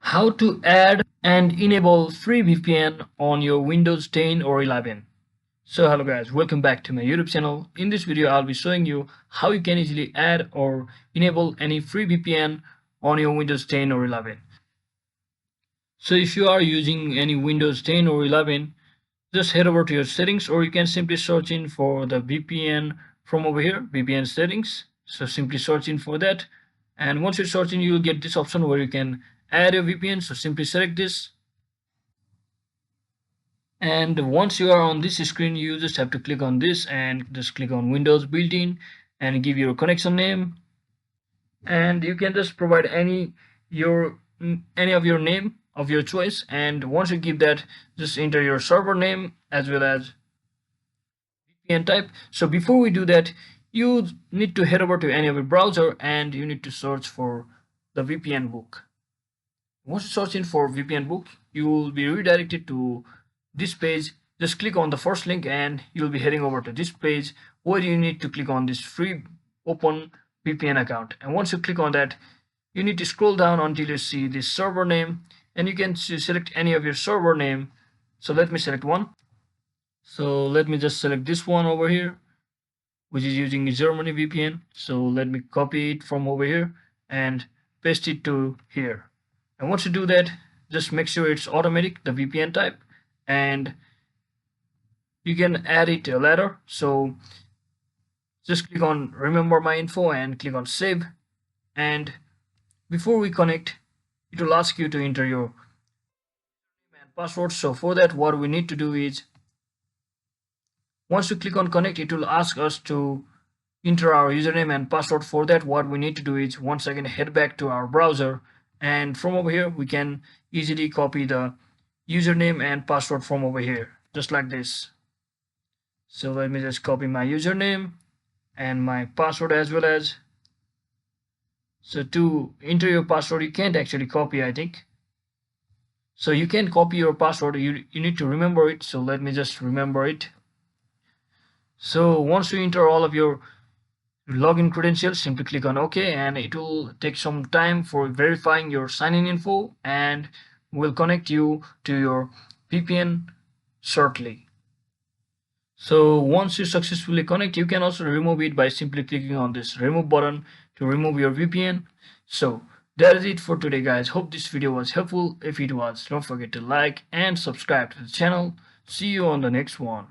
How to add and enable free VPN on your Windows 10 or 11. So hello guys, welcome back to my YouTube channel. In this video I'll be showing you how you can easily add or enable any free VPN on your Windows 10 or 11. So if you are using any Windows 10 or 11, just head over to your settings, or you can simply search in for the VPN from over here, VPN settings. So simply search in for that, and once you search in, you will get this option where you can add a VPN. So simply select this, and once you are on this screen, you just have to click on this and just click on Windows built-in and give your connection name, and you can just provide any of your name of your choice. And once you give that, just enter your server name as well as VPN type. So before we do that, you need to head over to any of your browser and you need to search for the VPN book. Once you search in for VPN book, you will be redirected to this page. Just click on the first link and you'll be heading over to this page where you need to click on this free open VPN account. And once you click on that, you need to scroll down until you see this server name, and you can select any of your server name. So let me select one. So let me just select this one over here, which is using Germany VPN. So let me copy it from over here and paste it to here. And once you do that, just make sure it's automatic, the VPN type, and you can add it later. So just click on remember my info and click on save. And before we connect, it will ask you to enter your name and password. So for that, what we need to do is, once you click on connect, it will ask us to enter our username and password. For that, what we need to do is once again head back to our browser, and from over here we can easily copy the username and password from over here, just like this. So let me just copy my username and my password as well as. So to enter your password, you can't actually copy, I think. So you can copy your password, you need to remember it. So let me just remember it. So once you enter all of your login credentials, simply click on OK, and it will take some time for verifying your sign-in info, and will connect you to your VPN shortly. So once you successfully connect, you can also remove it by simply clicking on this remove button to remove your VPN. So that is it for today, guys. Hope this video was helpful. If it was, don't forget to like and subscribe to the channel. See you on the next one.